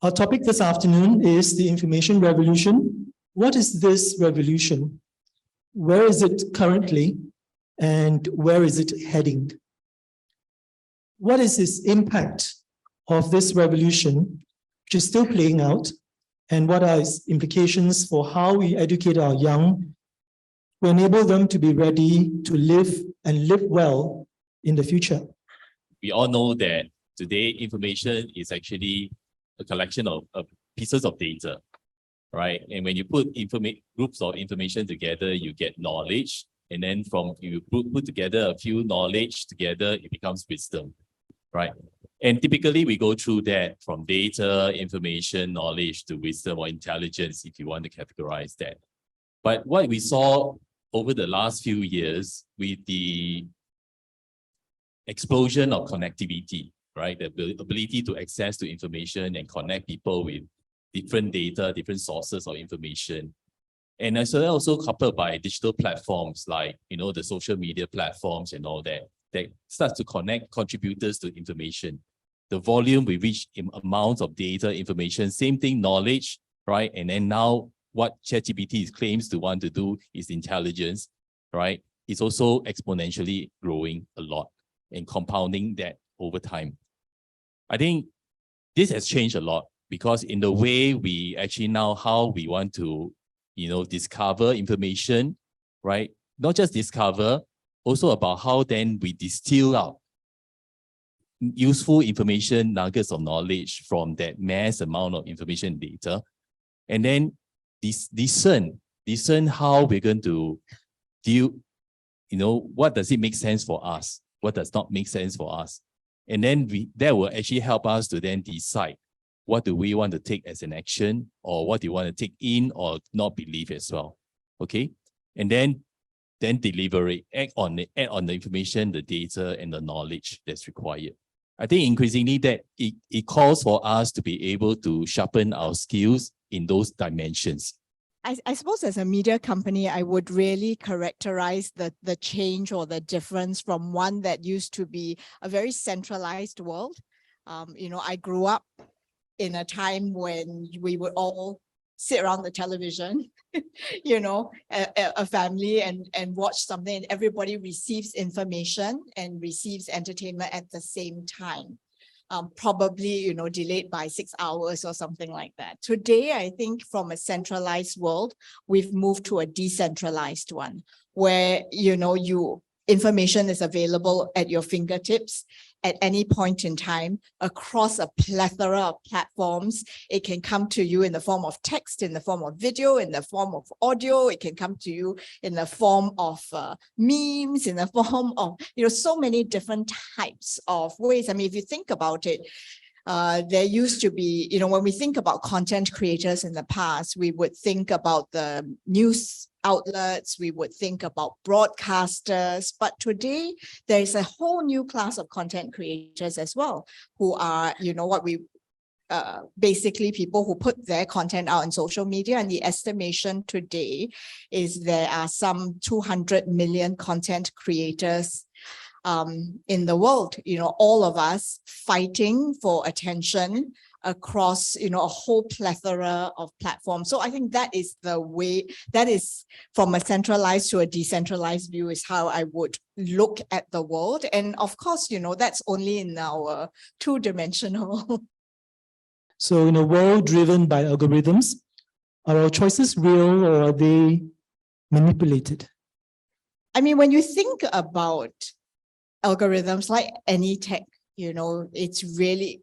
Our topic this afternoon is the information revolution. What is this revolution? Where is it currently? And where is it heading? What is this impact of this revolution, which is still playing out? And what are its implications for how we educate our young to enable them to be ready to live and live well in the future? We all know that today information is actually a collection of pieces of data, right? And when you put groups of information together, you get knowledge. And then from you put together a few knowledge together, it becomes wisdom, right? And typically we go through that from data, information, knowledge to wisdom or intelligence, if you want to categorize that. But what we saw over the last few years with the explosion of connectivity, right? The ability to access to information and connect people with different data, different sources of information. And as well also coupled by digital platforms like, the social media platforms and all that, that starts to connect contributors to information. The volume with which amounts of data, information, same thing, knowledge, right? And then now what Chat GPT claims to want to do is intelligence, right? It's also exponentially growing a lot and compounding that over time. I think this has changed a lot because in the way we actually now how we want to, discover information, right? Not just discover, also about how then we distill out useful information, nuggets of knowledge from that mass amount of information data, and then discern how we're going to deal, what does it make sense for us? What does not make sense for us? And then that will actually help us to then decide what do we want to take as an action or what do you want to take in or not believe as well. Okay. And then deliberate, act on the information, the data and the knowledge that's required. I think increasingly that it calls for us to be able to sharpen our skills in those dimensions. I suppose as a media company, I would really characterize the change or the difference from one that used to be a very centralized world. I grew up in a time when we would all sit around the television, a family and watch something, and everybody receives information and receives entertainment at the same time. Probably, delayed by 6 hours or something like that. Today, I think from a centralized world, we've moved to a decentralized one where, information is available at your fingertips at any point in time across a plethora of platforms. It can come to you in the form of text, in the form of video, in the form of audio. It can come to you in the form of memes, in the form of, so many different types of ways. I mean, if you think about it, there used to be, when we think about content creators in the past, we would think about the news outlets, we would think about broadcasters, but today there is a whole new class of content creators as well, who are, basically people who put their content out on social media. And the estimation today is there are some 200 million content creators in the world, all of us fighting for attention across, a whole plethora of platforms. So I think that is the way, that is from a centralized to a decentralized view is how I would look at the world. And of course, that's only in our two-dimensional. So in a world driven by algorithms, are our choices real or are they manipulated? I mean, when you think about algorithms like any tech, it's really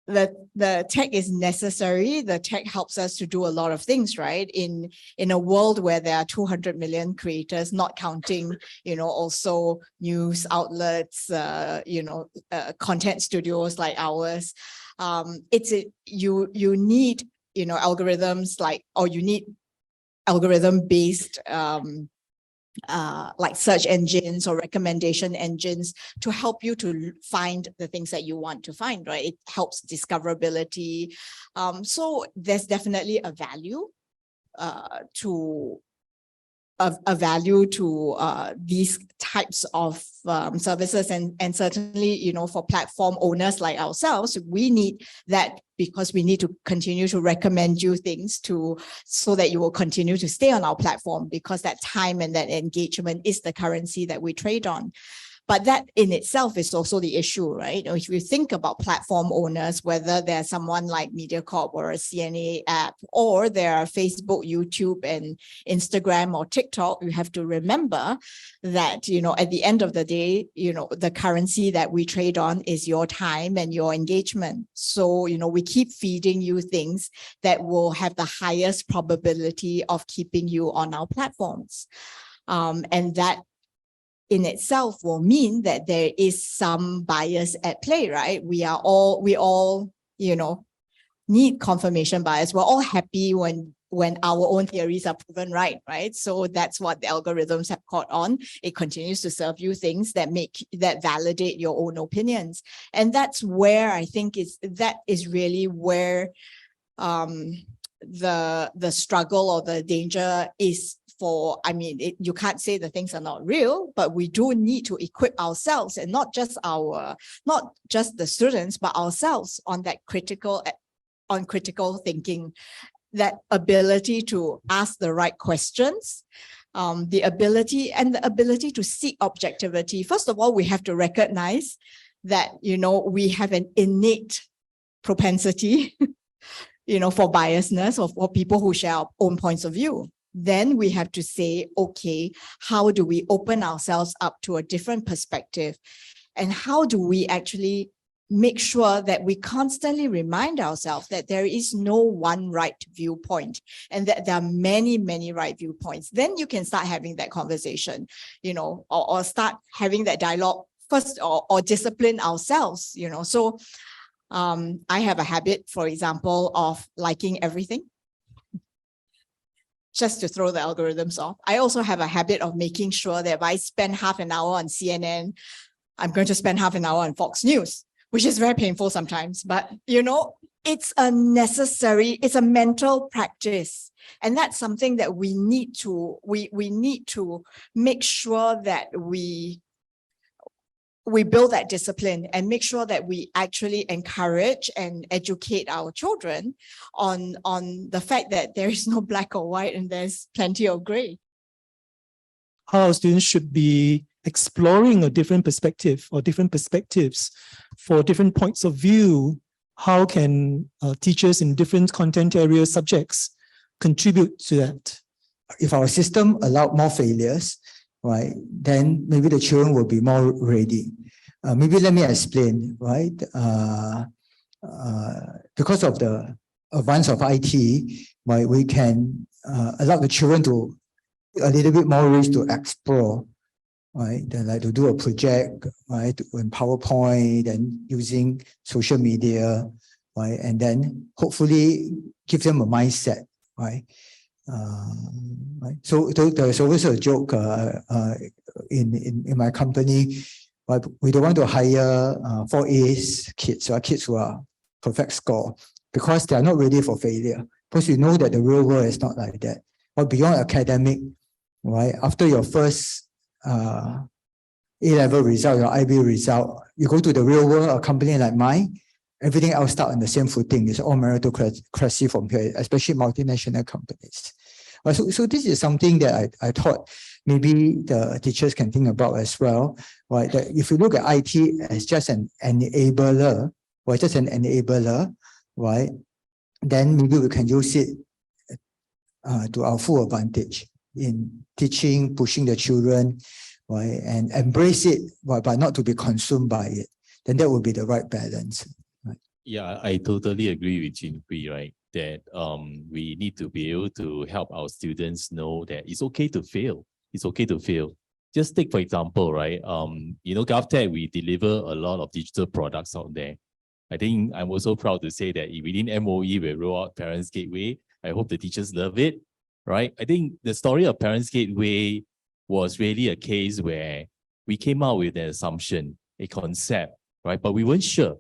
the tech is necessary. The tech helps us to do a lot of things, right? In a world where there are 200 million creators, not counting, also news outlets, content studios like ours. You need, algorithms you need algorithm-based like search engines or recommendation engines to help you to find the things that you want to find, right? It helps discoverability. So there's definitely a value to a value to these types of services, and certainly, you know, for platform owners like ourselves, we need that because we need to continue to recommend you things so that you will continue to stay on our platform, because that time and that engagement is the currency that we trade on. But that in itself is also the issue, right? If you think about platform owners, whether they're someone like Mediacorp or a CNA app, or there are Facebook, YouTube, and Instagram or TikTok, you have to remember that, you know, at the end of the day, you know, the currency that we trade on is your time and your engagement. So, you know, we keep feeding you things that will have the highest probability of keeping you on our platforms. And that in itself will mean that there is some bias at play, right? We all, you know, need confirmation bias. We're all happy when our own theories are proven right? So that's what the algorithms have caught on. It continues to serve you things that validate your own opinions. And that's where I think that is really where the struggle or the danger is. You can't say the things are not real, but we do need to equip ourselves, and not just the students, but ourselves on that critical thinking, that ability to ask the right questions, the ability to seek objectivity. First of all, we have to recognize that, you know, we have an innate propensity, you know, for biasness, or for people who share our own points of view. Then we have to say, okay, how do we open ourselves up to a different perspective? And how do we actually make sure that we constantly remind ourselves that there is no one right viewpoint, and that there are many, many right viewpoints? Then you can start having that conversation, you know, or start having that dialogue first, or discipline ourselves, you know. So I have a habit, for example, of liking everything, just to throw the algorithms off. I also have a habit of making sure that if I spend half an hour on CNN, I'm going to spend half an hour on Fox News, which is very painful sometimes. But, you know, it's a mental practice. And that's something that we need to make sure that we build that discipline, and make sure that we actually encourage and educate our children on the fact that there is no black or white, and there's plenty of gray. How students should be exploring a different perspective, or different perspectives for different points of view. How can teachers in different content area subjects contribute to that? If our system allowed more failures, right, then maybe the children will be more ready. Maybe let me explain, right? Because of the advance of IT, right, we can allow the children to a little bit more risk to explore, right? They like to do a project, right, in PowerPoint, and using social media, right, and then hopefully give them a mindset, right? Right. So there's always a joke in my company, but we don't want to hire 4A's kids, or kids who are perfect score, because they are not ready for failure. Because you know that the real world is not like that. But beyond academic, right? After your first A-level result, your IB result, you go to the real world, a company like mine, everything else start on the same footing. It's all meritocracy from here, especially multinational companies. So this is something that I thought maybe the teachers can think about as well, right? That if you look at IT as just an enabler, or just an enabler, right? Then maybe we can use it to our full advantage in teaching, pushing the children, right? And embrace it, but not to be consumed by it. Then that would be the right balance. Yeah, I totally agree with Hwee, right? That we need to be able to help our students know that it's okay to fail. It's okay to fail. Just take, for example, right? You know, GovTech, we deliver a lot of digital products out there. I think I'm also proud to say that within MOE, we roll out Parents Gateway. I hope the teachers love it, right? I think the story of Parents Gateway was really a case where we came out with an assumption, a concept, right? But we weren't sure.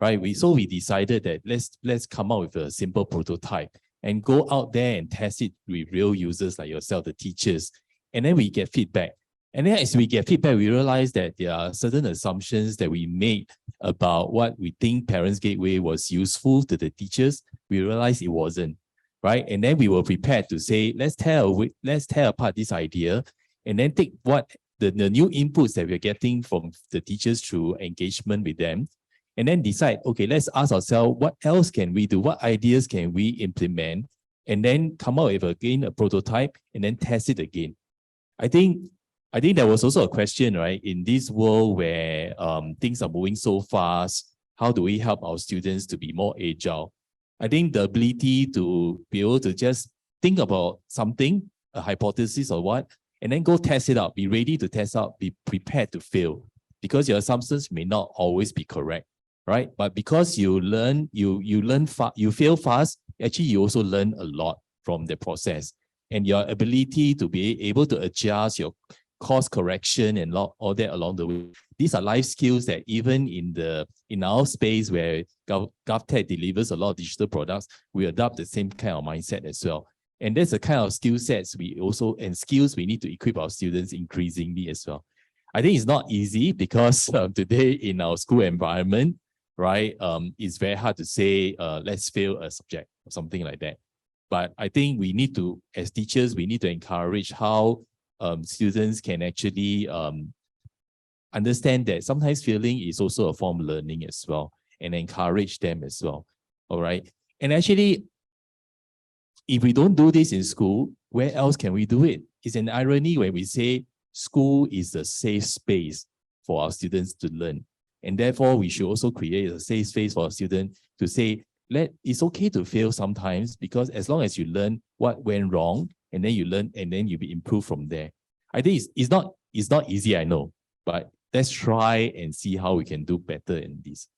Right? So we decided that let's come out with a simple prototype and go out there and test it with real users like yourself, the teachers. And then we get feedback. And then as we get feedback, we realize that there are certain assumptions that we made about what we think Parents Gateway was useful to the teachers. We realized it wasn't, right? And then we were prepared to say, let's tear apart this idea and then take what the new inputs that we're getting from the teachers through engagement with them, and then decide, okay, let's ask ourselves, what else can we do? What ideas can we implement? And then come out with, again, a prototype and then test it again. I think there was also a question, right? In this world where things are moving so fast, how do we help our students to be more agile? I think the ability to be able to just think about something, a hypothesis or what, and then go test it out, be ready to test out, be prepared to fail, because your assumptions may not always be correct, right? But because you learn, you fail fast, actually you also learn a lot from the process. And your ability to be able to adjust your course correction and all that along the way. These are life skills that even in our space where GovTech delivers a lot of digital products, we adopt the same kind of mindset as well. And that's the kind of skill sets skills we need to equip our students increasingly as well. I think it's not easy because today in our school environment, right, it's very hard to say, let's fail a subject or something like that. But I think we need to, as teachers, we need to encourage how students can actually understand that sometimes failing is also a form of learning as well, and encourage them as well. All right. And actually, if we don't do this in school, where else can we do it? It's an irony when we say school is a safe space for our students to learn. And therefore, we should also create a safe space for our students to say, it's okay to fail sometimes, because as long as you learn what went wrong, and then you learn, and then you be improved from there. I think it's not easy, I know, but let's try and see how we can do better in this.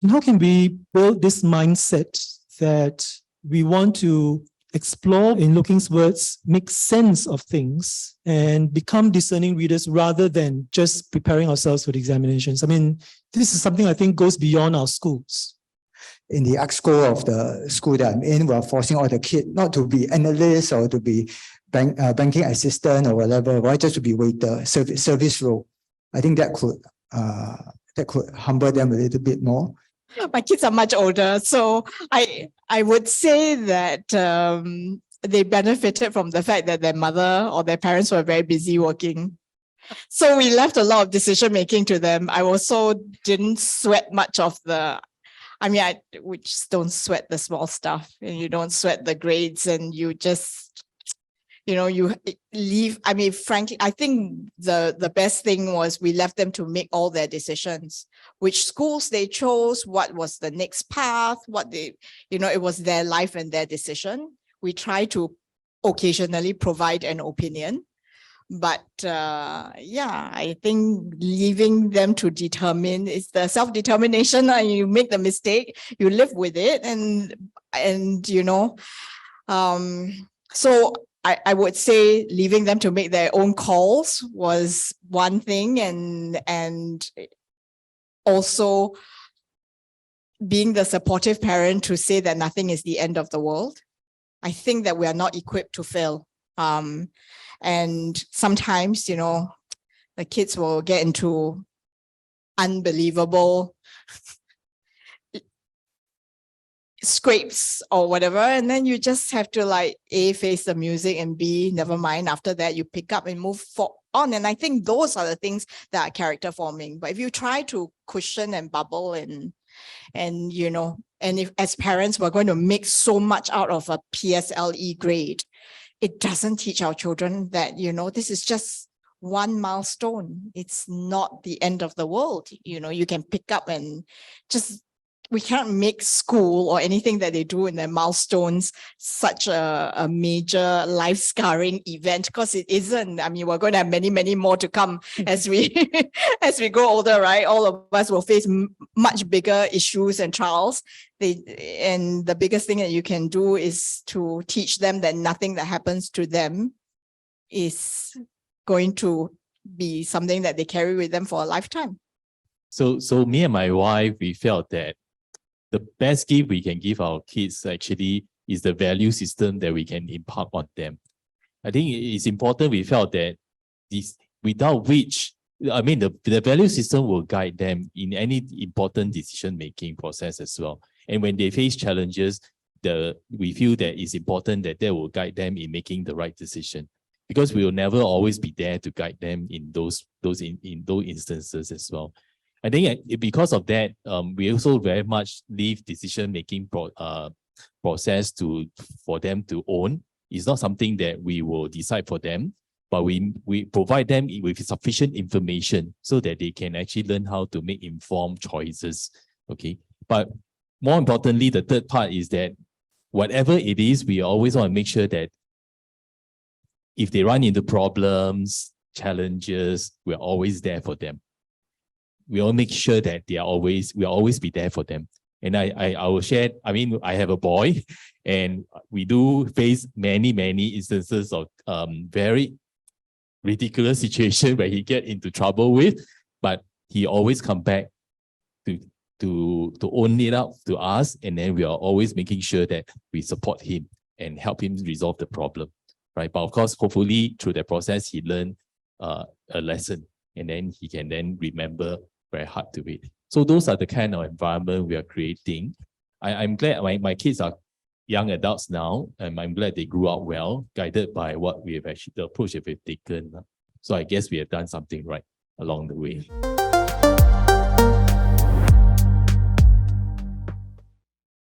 And how can we build this mindset that we want to explore, in Loke's words, make sense of things and become discerning readers rather than just preparing ourselves for the examinations? I mean, this is something I think goes beyond our schools. In the art school of the school that I'm in, we're forcing all the kids not to be analysts or to be banking assistant or whatever, right? Just to be waiter, service role. I think that could humble them a little bit more. My kids are much older, so I would say that they benefited from the fact that their mother or their parents were very busy working. So we left a lot of decision making to them. I also didn't sweat much of we just don't sweat the small stuff, and you don't sweat the grades, and you just, you leave. I mean, frankly, I think the best thing was we left them to make all their decisions, which schools they chose, what was the next path, it was their life and their decision. We try to occasionally provide an opinion. But I think leaving them to determine, is the self-determination. You make the mistake, you live with it, so I would say leaving them to make their own calls was one thing, and also being the supportive parent to say that nothing is the end of the world. I think that we are not equipped to fail. And sometimes, the kids will get into unbelievable scrapes or whatever, and then you just have to A, face the music, and B, never mind. After that, you pick up and move on. And I think those are the things that are character forming. But if you try to cushion and bubble and if as parents we're going to make so much out of a PSLE grade, it doesn't teach our children that, this is just one milestone. It's not the end of the world. You can pick up and we can't make school or anything that they do in their milestones such a major life scarring event, because it isn't. I mean, we're going to have many, many more to come as we grow older, right? All of us will face much bigger issues and trials. And the biggest thing that you can do is to teach them that nothing that happens to them is going to be something that they carry with them for a lifetime. So me and my wife, we felt that the best gift we can give our kids actually is the value system that we can impart on them. I think it's important we felt that this, without which, I mean, the value system will guide them in any important decision-making process as well. And when they face challenges, we feel that it's important that will guide them in making the right decision, because we will never always be there to guide them in those instances as well. I think because of that, we also very much leave decision-making process for them to own. It's not something that we will decide for them, but we provide them with sufficient information so that they can actually learn how to make informed choices. Okay, but more importantly, the third part is that whatever it is, we always want to make sure that if they run into problems, challenges, we're always there for them. We all make sure that we'll always be there for them. And I will share, I mean, I have a boy, and we do face many instances of very ridiculous situation where he get into trouble with, but he always come back to own it up to us, and then we are always making sure that we support him and help him resolve the problem, right? But of course, hopefully through the process, he learned a lesson, and then he can then remember very hard to it. So those are the kind of environment we are creating. I'm glad my kids are young adults now, and I'm glad they grew up well, guided by what we have actually, the approach that we've taken. So I guess we have done something right along the way.